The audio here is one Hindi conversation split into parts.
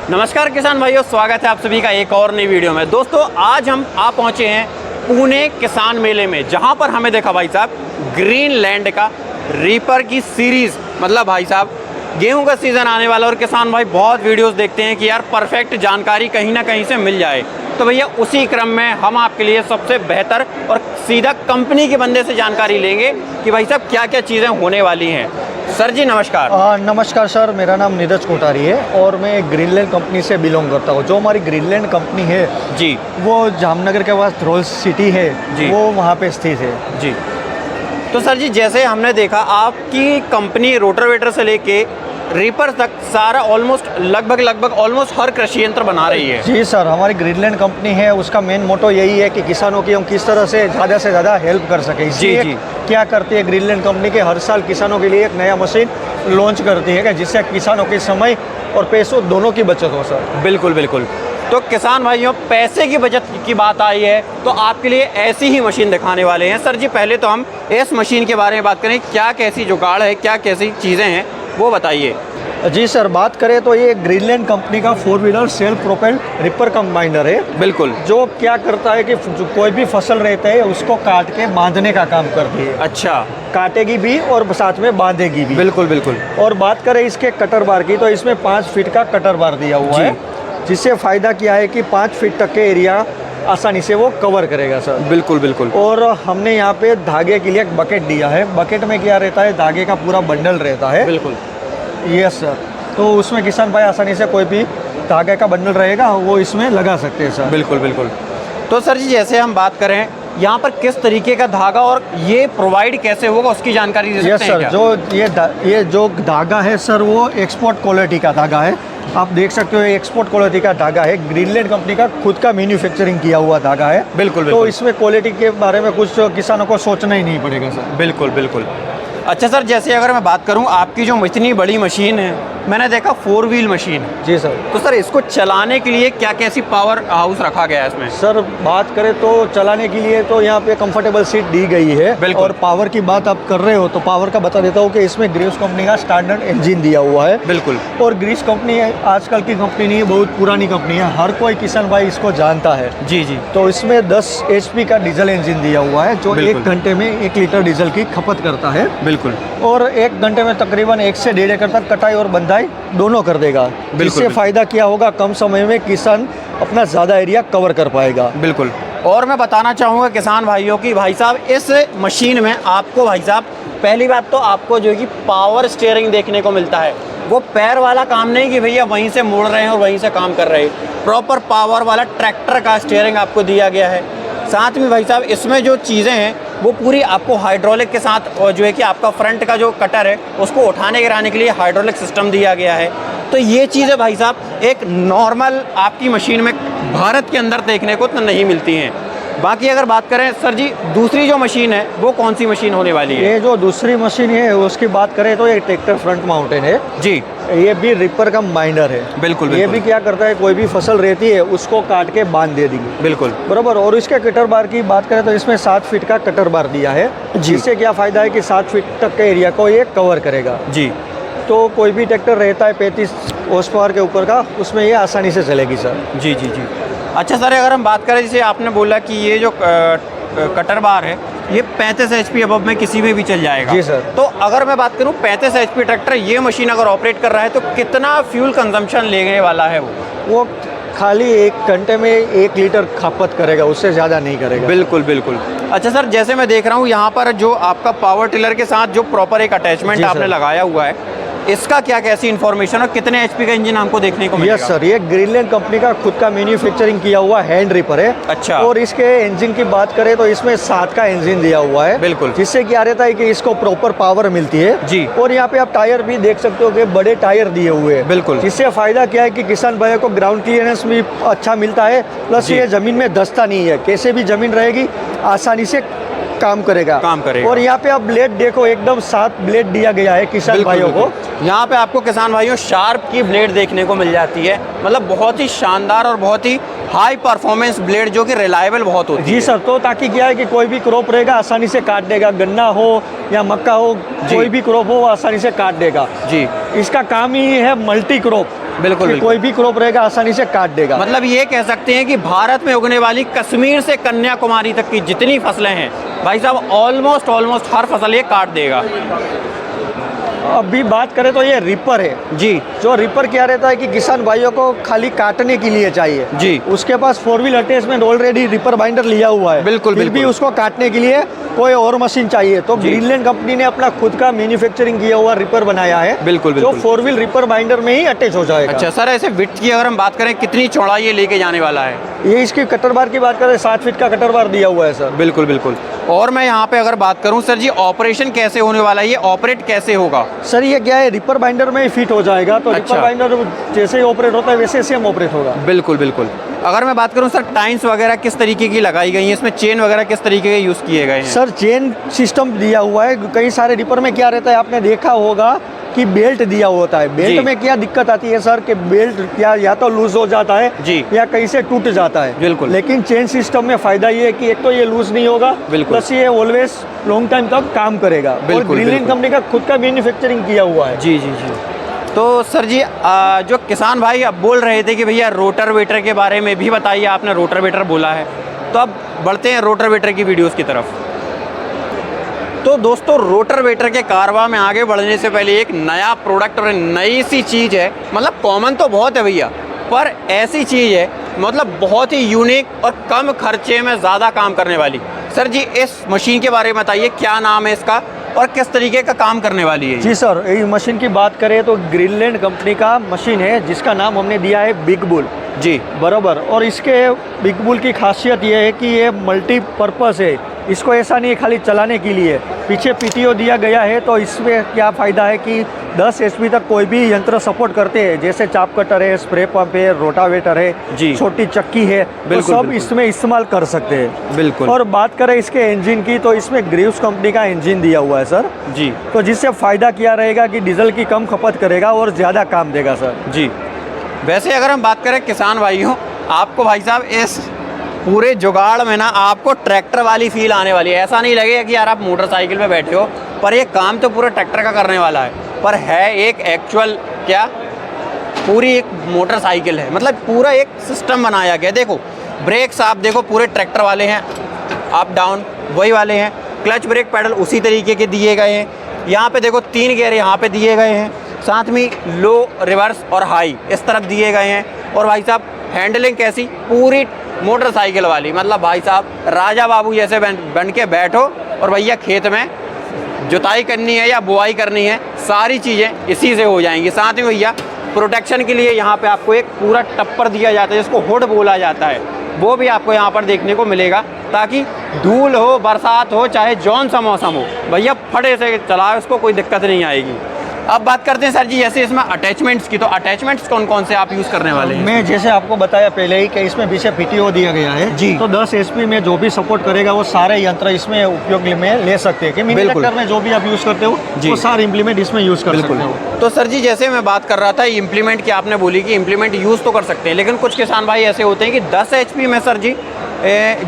नमस्कार किसान भाइयों, स्वागत है आप सभी का एक और नई वीडियो में। दोस्तों आज हम आ पहुंचे हैं पुणे किसान मेले में, जहां पर हमें देखा भाई साहब ग्रीनलैंड का रीपर की सीरीज़। मतलब भाई साहब गेहूं का सीज़न आने वाला और किसान भाई बहुत वीडियोस देखते हैं कि यार परफेक्ट जानकारी कहीं ना कहीं से मिल जाए। तो भैया उसी क्रम में हम आपके लिए सबसे बेहतर और सीधा कंपनी के बंदे से जानकारी लेंगे कि भाई साहब क्या क्या चीज़ें होने वाली हैं। सर जी नमस्कार। नमस्कार सर, मेरा नाम नीरज कोठारी है और मैं ग्रीनलैंड कंपनी से बिलोंग करता हूँ। जो हमारी ग्रीनलैंड कंपनी है जी, वो जामनगर के पास रोल सिटी है जी, वो वहाँ पे स्थित है जी। तो सर जी जैसे हमने देखा आपकी कंपनी रोटावेटर से लेके रीपर तक सारा लगभग ऑलमोस्ट हर कृषि यंत्र बना रही है। जी सर, हमारी ग्रीनलैंड कंपनी है, उसका मेन मोटो यही है कि किसानों की हम किस तरह से ज़्यादा हेल्प कर सके। इसलिए जी। क्या करती है ग्रीनलैंड कंपनी के, हर साल किसानों के लिए एक नया मशीन लॉन्च करती है जिससे किसानों के समय और पैसों दोनों की बचत हो सर। बिल्कुल बिल्कुल। तो किसान भाइयों पैसे की बचत की बात आई है तो आपके लिए ऐसी ही मशीन दिखाने वाले हैं। सर जी पहले तो हम इस मशीन के बारे में बात करें, क्या कैसी जुगाड़ है, क्या कैसी चीज़ें हैं वो बताइए। जी सर, बात करें तो ये ग्रीनलैंड कंपनी का 4 wheeler self propelled ripper combiner है। बिल्कुल। जो क्या करता है कि जो कोई भी फसल रहता है उसको काट के बांधने का काम करती है। अच्छा, काटेगी भी और साथ में बांधेगी भी। बिल्कुल बिल्कुल। और बात करें इसके कटर बार की तो इसमें 5 फीट का कटर बार दिया हुआ है, जिससे फ़ायदा क्या है कि 5 फीट तक के एरिया आसानी से वो कवर करेगा सर। बिल्कुल बिल्कुल। और हमने यहाँ पे धागे के लिए एक बकेट दिया है। बकेट में क्या रहता है, धागे का पूरा बंडल रहता है। बिल्कुल। यस सर, तो उसमें किसान भाई आसानी से कोई भी धागे का बंडल रहेगा वो इसमें लगा सकते हैं सर। बिल्कुल बिल्कुल। तो सर जी जैसे हम बात करें यहाँ पर किस तरीके का धागा और ये प्रोवाइड कैसे होगा उसकी जानकारी दे सकते हैं सर क्या? जो ये जो धागा है सर वो एक्सपोर्ट क्वालिटी का धागा है। आप देख सकते हो एक्सपोर्ट क्वालिटी का धागा है। ग्रीनलैंड कंपनी का खुद का मैन्युफैक्चरिंग किया हुआ धागा है। बिल्कुल तो इसमें क्वालिटी के बारे में कुछ किसानों को सोचना ही नहीं पड़ेगा सर। बिल्कुल बिल्कुल। अच्छा सर, जैसे अगर मैं बात करूं आपकी जो इतनी बड़ी मशीन है, मैंने देखा 4 व्हील मशीन है। जी सर। तो सर इसको चलाने के लिए क्या कैसी पावर हाउस रखा गया है इसमें? सर बात करें तो चलाने के लिए तो यहाँ पे कंफर्टेबल सीट दी गई है। और पावर की बात आप कर रहे हो तो पावर का बता देता हूँ कि इसमें ग्रीस कंपनी का स्टैंडर्ड इंजन दिया हुआ है। बिल्कुल। और ग्रीस कंपनी आजकल की कंपनी नहीं है, बहुत पुरानी कंपनी है, हर कोई किसान भाई इसको जानता है। जी जी। तो इसमें 10 HP का डीजल इंजन दिया हुआ है जो 1 घंटे में 1 लीटर डीजल की खपत करता है। बिल्कुल। और 1 घंटे में तकरीबन 1 से 1.5 एकड़ तक कटाई और बंधाई दोनों कर देगा। इससे फायदा क्या होगा, कम समय में किसान अपना ज़्यादा एरिया कवर कर पाएगा। बिल्कुल। और मैं बताना चाहूँगा किसान भाइयों की भाई साहब इस मशीन में आपको भाई साहब पहली बात तो आपको जो है कि पावर स्टीयरिंग देखने को मिलता है। वो पैर वाला काम नहीं कि भैया वहीं से मुड़ रहे हैं और वहीं से काम कर रहे हैं। प्रॉपर पावर वाला ट्रैक्टर का स्टीयरिंग आपको दिया गया है। साथ में भाई साहब इसमें जो चीज़ें हैं वो पूरी आपको हाइड्रोलिक के साथ, और जो है कि आपका फ्रंट का जो कटर है उसको उठाने गिराने के लिए हाइड्रोलिक सिस्टम दिया गया है। तो ये चीज़ें भाई साहब एक नॉर्मल आपकी मशीन में भारत के अंदर देखने को तो नहीं मिलती हैं। बाकी अगर बात करें सर जी दूसरी जो मशीन है वो कौन सी मशीन होने वाली है? ये जो दूसरी मशीन है उसकी बात करें तो ये ट्रैक्टर फ्रंट माउंटेन है जी। ये भी रिपर का माइनर है। बिल्कुल। ये भी क्या करता है, कोई भी फसल रहती है उसको काट के बांध दे देगी। बिल्कुल बराबर। और इसके कटर बार की बात करें तो इसमें 7 फीट का कटर बार दिया है, जिससे क्या फ़ायदा है कि 7 फीट तक के एरिया को ये कवर करेगा जी। तो कोई भी ट्रैक्टर रहता है 35 हॉर्स पावर के ऊपर का, उसमें ये आसानी से चलेगी सर। जी जी जी। अच्छा सर, अगर हम बात करें जैसे आपने बोला कि ये जो कटर बार है ये 35 HP अबव में किसी में भी चल जाएगा। जी सर। तो अगर मैं बात करूं 35 HP ट्रैक्टर ये मशीन अगर ऑपरेट कर रहा है तो कितना फ्यूल कंजम्पशन लेने वाला है वो? खाली 1 घंटे में 1 लीटर खपत करेगा, उससे ज़्यादा नहीं करेगा। बिल्कुल बिल्कुल। अच्छा सर, जैसे मैं देख रहा हूँ यहाँ पर जो आपका पावर टिलर के साथ जो प्रॉपर एक अटैचमेंट आपने लगाया हुआ है, इसका क्या कैसी इन्फॉर्मेशन और कितने HP का इंजन हमको देखने को मिलेगा? यस सर, ये ग्रीनलैंड कंपनी का खुद का मैन्युफैक्चरिंग किया हुआ हैंड रिपर है। अच्छा। और इसके इंजन की बात करें तो इसमें 7 का इंजन दिया हुआ है। बिल्कुल। जिससे क्या रहता है कि इसको प्रॉपर पावर मिलती है जी। और यहाँ पे आप टायर भी देख सकते हो कि बड़े टायर दिए हुए हैं। बिल्कुल। जिससे फायदा क्या है कि किसान भाइयों को ग्राउंड क्लियरेंस भी अच्छा मिलता है, प्लस ये जमीन में धंसता नहीं है, कैसे भी जमीन रहेगी आसानी से काम करेगा। और यहाँ पे आप ब्लेड देखो, एकदम 7 ब्लेड दिया गया है किसान भाइयों को। यहाँ पे आपको किसान भाइयों शार्प की ब्लेड देखने को मिल जाती है, मतलब बहुत ही शानदार और बहुत ही हाई परफॉर्मेंस ब्लेड जो कि रिलायबल बहुत होती है। जी सर, तो ताकि क्या है कि कोई भी क्रॉप रहेगा आसानी से काट देगा, गन्ना हो या मक्का हो, कोई भी क्रॉप हो आसानी से काट देगा जी। इसका काम ही है मल्टी क्रॉप, बिल्कुल, कि बिल्कुल। कोई भी क्रॉप रहेगा आसानी से काट देगा। मतलब ये कह सकते हैं कि भारत में उगने वाली कश्मीर से कन्याकुमारी तक की जितनी फसलें हैं भाई साहब ऑलमोस्ट हर फसल ये काट देगा। अभी बात करें तो ये रिपर है जी जो रिपर क्या रहता है कि किसान भाइयों को खाली काटने के लिए चाहिए जी। उसके पास 4 wheel attachment already ripper binder लिया हुआ है, बिल्कुल, फिर भी बिल्कुल। उसको काटने के लिए कोई और मशीन चाहिए तो जी। ग्रीनलैंड कंपनी ने अपना खुद का मैन्युफैक्चरिंग किया हुआ रिपर बनाया है, बिल्कुल, जो बिल्कुल। 4 व्हील रिपर बाइंडर में ही अटैच हो जाएगा। अच्छा सर, ऐसे विड्थ की अगर हम बात करें कितनी चौड़ाई ये लेके जाने वाला है? ये इसकी कटर बार की बात करें 7 फीट का कटर बार दिया हुआ है सर। बिल्कुल बिल्कुल। और मैं यहाँ पे अगर बात करूँ सर जी, ऑपरेशन कैसे होने वाला है, ये ऑपरेट कैसे होगा? सर ये क्या है, रिपर बाइंडर में ही फिट हो जाएगा तो अच्छा। रिपर बाइंडर जैसे ही ऑपरेट होता है वैसे सेम ऑपरेट होगा। बिल्कुल बिल्कुल। अगर मैं बात करूं सर, टाइम्स वगैरह किस तरीके की लगाई गई हैं, इसमें चेन वगैरह किस तरीके के यूज़ किए गए हैं? सर चेन सिस्टम दिया हुआ है, कई सारे रिपर में क्या रहता है आपने देखा होगा कि बेल्ट दिया होता है। जी। बेल्ट में क्या दिक्कत आती है सर कि बेल्ट क्या या तो लूज हो जाता है जी। या कहीं से टूट जाता है। बिल्कुल। लेकिन चेन सिस्टम में फायदा ये है कि एक तो ये लूज नहीं होगा, बिल्कुल। प्लस ये ऑलवेज लॉन्ग टाइम तक काम करेगा। और बिल्कुल, ग्रीनलैंड बिल्कुल। कंपनी का खुद का मैन्युफैक्चरिंग किया हुआ है। जी जी जी। तो सर जी जो किसान भाई अब बोल रहे थे कि भैया रोटावेटर के बारे में भी बताइए, आपने रोटावेटर बोला है, तो अब बढ़ते हैं रोटावेटर की वीडियोस की तरफ। तो दोस्तों रोटावेटर के कारवा में आगे बढ़ने से पहले एक नया प्रोडक्ट और नई सी चीज़ है, मतलब कॉमन तो बहुत है भैया, पर ऐसी चीज़ है मतलब बहुत ही यूनिक और कम खर्चे में ज़्यादा काम करने वाली। सर जी इस मशीन के बारे में बताइए, क्या नाम है इसका और किस तरीके का काम करने वाली है? जी सर, इस मशीन की बात करें तो ग्रीनलैंड कंपनी का मशीन है जिसका नाम हमने दिया है बिग बुल। जी बराबर। और इसके बिग बुल की खासियत ये है कि ये मल्टीपर्पज़ है, इसको ऐसा नहीं है खाली चलाने के लिए। पीछे पीटीओ दिया गया है तो इसमें क्या फ़ायदा है कि 10 HP तक कोई भी यंत्र सपोर्ट करते हैं, जैसे चाप कटर है, स्प्रे पंप है, रोटावेटर है, जी। छोटी चक्की है, तो बिल्कुल, सब बिल्कुल। इसमें इस्तेमाल कर सकते हैं। बिल्कुल। और बात करें इसके इंजन की तो इसमें ग्रीव्स कंपनी का इंजन दिया हुआ है सर। जी तो जिससे फ़ायदा क्या रहेगा कि डीजल की कम खपत करेगा और ज़्यादा काम देगा सर। जी। वैसे अगर हम बात करें किसान भाइयों, आपको भाई साहब इस पूरे जुगाड़ में ना आपको ट्रैक्टर वाली फील आने वाली है। ऐसा नहीं लगेगा कि यार आप मोटरसाइकिल पे बैठे हो, पर ये काम तो पूरा ट्रैक्टर का करने वाला है, पर है एक एक्चुअल क्या पूरी एक मोटरसाइकिल है, मतलब पूरा एक सिस्टम बनाया गया। देखो ब्रेक्स आप देखो पूरे ट्रैक्टर वाले हैं, अप डाउन वही वाले हैं, क्लच ब्रेक पैडल उसी तरीके के दिए गए हैं। यहाँ पे देखो 3 गियर यहाँ पे दिए गए हैं, साथ में लो, रिवर्स और हाई इस तरफ दिए गए हैं। और भाई साहब हैंडलिंग कैसी, पूरी मोटरसाइकिल वाली, मतलब भाई साहब राजा बाबू जैसे बन के बैठो और भैया खेत में जुताई करनी है या बुआई करनी है, सारी चीज़ें इसी से हो जाएंगी। साथ में भैया प्रोटेक्शन के लिए यहाँ पे आपको एक पूरा टप्पर दिया जाता है जिसको हुड बोला जाता है, वो भी आपको यहाँ पर देखने को मिलेगा, ताकि धूल हो, बरसात हो, चाहे जौन सा मौसम हो, भैया फटे से चलाओ, उसको कोई दिक्कत नहीं आएगी। अब बात करते हैं सर जी जैसे इसमें अटैचमेंट्स की, तो अटैचमेंट्स कौन कौन से आप यूज़ करने वाले हैं? मैं जैसे आपको बताया पहले ही कि इसमें पीछे पीटीओ दिया गया है जी। तो 10 HP में जो भी सपोर्ट करेगा वो सारे यंत्र इसमें उपयोग में ले सकते हैं कि मिनी बिल्कुल। ट्रैक्टर में जो भी आप यूज़ करते हो जी। वो सारे इम्प्लीमेंट इसमें यूज़ कर सकते हो। तो सर जी जैसे मैं बात कर रहा था इम्प्लीमेंट की, आपने बोली कि इम्प्लीमेंट यूज़ तो कर सकते हैं, लेकिन कुछ किसान भाई ऐसे होते हैं कि 10 HP में सर जी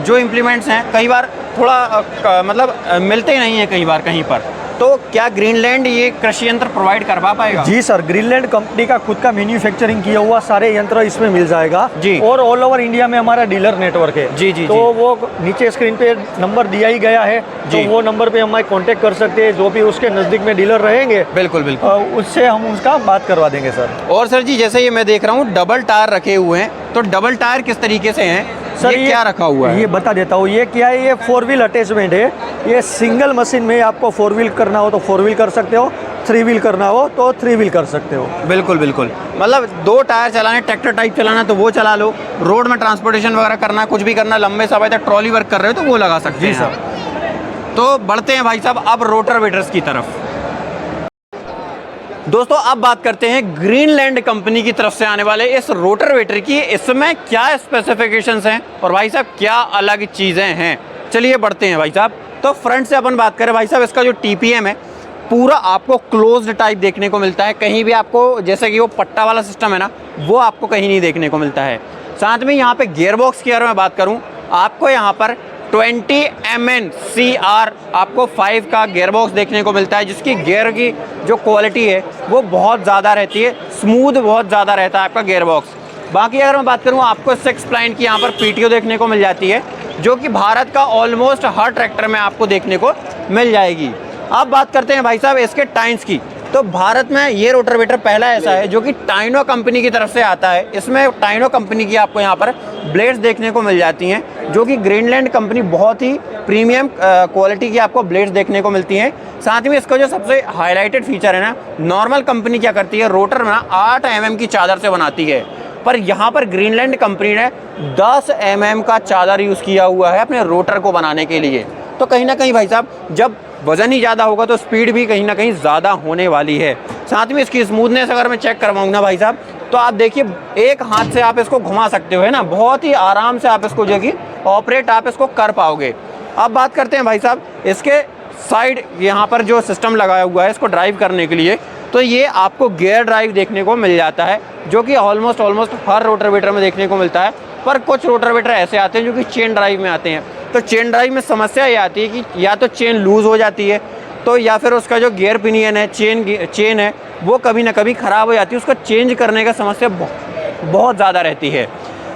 जो इम्प्लीमेंट्स हैं कई बार थोड़ा मतलब मिलते ही नहीं हैं कई बार कहीं पर, तो क्या ग्रीनलैंड ये कृषि यंत्र प्रोवाइड करवा पाएगा? जी सर, ग्रीनलैंड कंपनी का खुद का मैन्युफैक्चरिंग किया हुआ सारे यंत्र इसमें मिल जाएगा जी। और ऑल ओवर इंडिया में हमारा डीलर नेटवर्क है। जी जी तो जी। वो नीचे स्क्रीन पे नंबर दिया ही गया है, तो जी। वो नंबर पे हमें कांटेक्ट कर सकते हैं, जो भी उसके नज़दीक में डीलर रहेंगे बिल्कुल बिल्कुल। उससे हम उसका बात करवा देंगे सर। और सर जी जैसे ये मैं देख रहा हूँ डबल टायर रखे हुए हैं, तो डबल टायर किस तरीके से हैं सर, ये क्या रखा हुआ है? ये बता देता हूँ, ये क्या है, ये 4 व्हील अटैचमेंट है। ये सिंगल मशीन में आपको 4 व्हील करना हो तो 4 व्हील कर सकते हो, 3 व्हील करना हो तो 3 व्हील कर सकते हो। बिल्कुल बिल्कुल, मतलब 2 टायर चलाने, ट्रैक्टर टाइप चलाना तो वो चला लो, रोड में ट्रांसपोर्टेशन वगैरह करना, कुछ भी करना, लंबे समय तक ट्रॉली वर्क कर रहे हो तो वो लगा सकते हैं सर। तो बढ़ते हैं भाई साहब अब रोटावेटर्स की तरफ। दोस्तों अब बात करते हैं ग्रीनलैंड कंपनी की तरफ से आने वाले इस रोटावेटर की, इसमें क्या स्पेसिफिकेशंस हैं और भाई साहब क्या अलग चीज़ें हैं। चलिए बढ़ते हैं भाई साहब। तो फ्रंट से अपन बात करें भाई साहब, इसका जो TPM है पूरा आपको क्लोज्ड टाइप देखने को मिलता है, कहीं भी आपको जैसे कि वो पट्टा वाला सिस्टम है ना, वो आपको कहीं नहीं देखने को मिलता है। साथ में यहाँ पे गियर बॉक्स की अगर मैं बात करूँ, आपको यहाँ पर 20 MNCR आपको 5 का गियर बॉक्स देखने को मिलता है, जिसकी गियर की जो क्वालिटी है वो बहुत ज़्यादा रहती है, स्मूथ बहुत ज़्यादा रहता है आपका गियर बॉक्स। बाकी अगर मैं बात करूँ, आपको 6 स्प्लाइन की यहाँ पर पीटीओ देखने को मिल जाती है, जो कि भारत का ऑलमोस्ट हर ट्रैक्टर में आपको देखने को मिल जाएगी। अब बात करते हैं भाई साहब इसके टाइन्स की। तो भारत में ये रोटावेटर पहला ऐसा है जो कि टाइनो कंपनी की तरफ से आता है। इसमें टाइनो कंपनी की आपको यहाँ पर ब्लेड्स देखने को मिल जाती हैं, जो कि ग्रीनलैंड कंपनी बहुत ही प्रीमियम क्वालिटी की आपको ब्लेड्स देखने को मिलती हैं। साथ में इसका जो सबसे हाईलाइटेड फीचर है ना, नॉर्मल कंपनी क्या करती है, रोटर में 8 mm की चादर से बनाती है, पर यहाँ पर ग्रीनलैंड कंपनी ने 10 mm का चादर यूज़ किया हुआ है अपने रोटर को बनाने के लिए। तो कहीं ना कहीं भाई साहब, जब वज़न ही ज़्यादा होगा तो स्पीड भी कहीं ना कहीं ज़्यादा होने वाली है। साथ में इसकी स्मूथनेस अगर मैं चेक करवाऊँ ना भाई साहब, तो आप देखिए एक हाथ से आप इसको घुमा सकते हो, है ना, बहुत ही आराम से आप इसको जो है कि ऑपरेट आप इसको कर पाओगे। अब बात करते हैं भाई साहब इसके साइड यहाँ पर जो सिस्टम लगाया हुआ है इसको ड्राइव करने के लिए, तो ये आपको गियर ड्राइव देखने को मिल जाता है, जो कि ऑलमोस्ट हर रोटावेटर में देखने को मिलता है। पर कुछ रोटावेटर ऐसे आते हैं जो कि चेन ड्राइव में आते हैं। तो चेन ड्राइव में समस्या ये आती है कि या तो चेन लूज़ हो जाती है, तो या फिर उसका जो गियर पिनियन है, चेन है, वो कभी ना कभी ख़राब हो जाती है। उसको चेंज करने का समस्या बहुत ज़्यादा रहती है।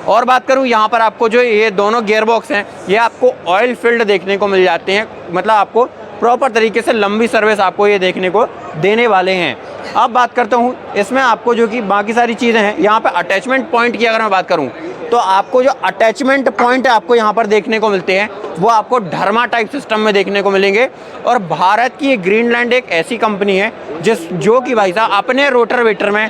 और बात करूँ यहाँ पर आपको जो ये दोनों गियर बॉक्स हैं, ये आपको ऑयल फील्ड देखने को मिल जाते हैं, मतलब आपको प्रॉपर तरीके से लंबी सर्विस आपको ये देखने को देने वाले हैं। अब बात करता हूँ इसमें आपको जो कि बाकी सारी चीज़ें हैं। यहाँ पे अटैचमेंट पॉइंट की अगर मैं बात करूँ, तो आपको जो अटैचमेंट पॉइंट आपको यहाँ पर देखने को मिलते हैं वो आपको धर्मा टाइप सिस्टम में देखने को मिलेंगे। और भारत की ग्रीनलैंड एक ऐसी कंपनी है जो कि भाई साहब अपने रोटावेटर में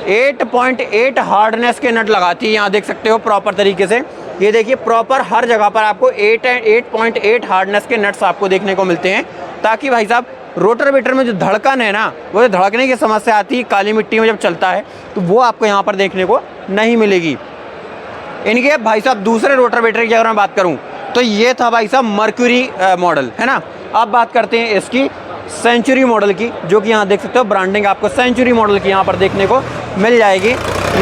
8.8 हार्डनेस के नट लगाती है। यहाँ देख सकते हो प्रॉपर तरीके से, ये देखिए प्रॉपर हर जगह पर आपको 8.8 हार्डनेस के नट्स आपको देखने को मिलते हैं, ताकि भाई साहब रोटावेटर में जो धड़कन है ना, वो धड़कने की समस्या आती है काली मिट्टी में जब चलता है, तो वो आपको यहाँ पर देखने को नहीं मिलेगी। इनके भाई साहब दूसरे रोटावेटर की अगर मैं बात करूँ, तो ये था भाई साहब मर्क्यूरी मॉडल, है ना। अब बात करते हैं इसकी सेंचुरी मॉडल की, जो कि यहाँ देख सकते हो ब्रांडिंग आपको सेंचुरी मॉडल की यहाँ पर देखने को मिल जाएगी।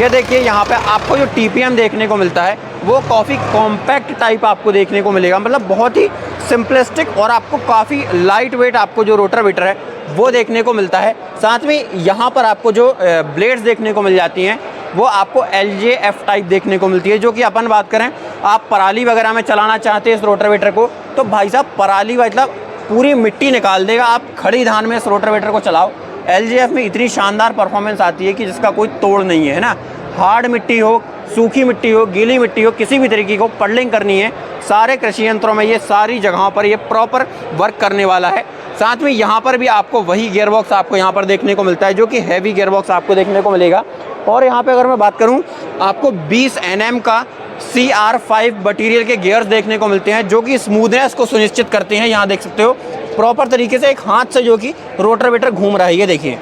ये देखिए यहाँ पे आपको जो TPM देखने को मिलता है वो काफ़ी कॉम्पैक्ट टाइप आपको देखने को मिलेगा, मतलब बहुत ही सिंपलिस्टिक, और आपको काफ़ी लाइट वेट आपको जो रोटावेटर है वो देखने को मिलता है। साथ में यहाँ पर आपको जो ब्लेड्स देखने को मिल जाती हैं वो आपको LJF टाइप देखने को मिलती है, जो कि अपन बात करें आप पराली वगैरह में चलाना चाहते हैं इस रोटावेटर को, तो भाई साहब पराली मतलब पूरी मिट्टी निकाल देगा। आप खड़ी धान में इस रोटावेटर को चलाओ, LJF में इतनी शानदार परफॉर्मेंस आती है कि जिसका कोई तोड़ नहीं है ना। हार्ड मिट्टी हो, सूखी मिट्टी हो, गीली मिट्टी हो, किसी भी तरीके को पडलिंग करनी है, सारे कृषि यंत्रों में ये सारी जगहों पर ये प्रॉपर वर्क करने वाला है। साथ में यहाँ पर भी आपको वही गियरबॉक्स आपको यहाँ पर देखने को मिलता है, जो कि हैवी गियरबॉक्स आपको देखने को मिलेगा। और यहाँ पे अगर मैं बात करूँ, आपको 20 Nm का CR5 मटीरियल के गियर्स देखने को मिलते हैं, जो कि स्मूथनेस को सुनिश्चित करते हैं। यहाँ देख सकते हो प्रॉपर तरीके से एक हाथ से जो कि रोटावेटर घूम रहा है, ये देखिए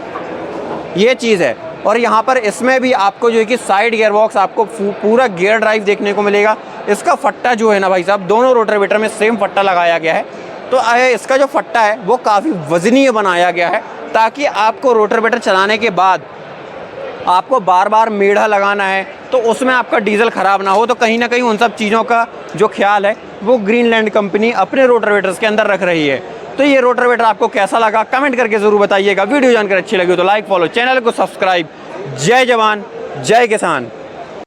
ये चीज़ है। और यहाँ पर इसमें भी आपको जो है कि साइड गियर बॉक्स आपको पूरा गियर ड्राइव देखने को मिलेगा। इसका फट्टा जो है ना भाई साहब, दोनों रोटावेटर में सेम फट्टा लगाया गया है। तो इसका जो फट्टा है वो काफ़ी वजनीय बनाया गया है, ताकि आपको रोटावेटर चलाने के बाद आपको बार बार मेढ़ा लगाना है तो उसमें आपका डीजल ख़राब ना हो। तो कहीं ना कहीं उन सब चीज़ों का जो ख्याल है वो ग्रीनलैंड कंपनी अपने रोटावेटर्स के अंदर रख रही है। तो ये रोटावेटर आपको कैसा लगा कमेंट करके ज़रूर बताइएगा। वीडियो जानकर अच्छी लगी तो लाइक, फॉलो, चैनल को सब्सक्राइब। जय जवान जय किसान।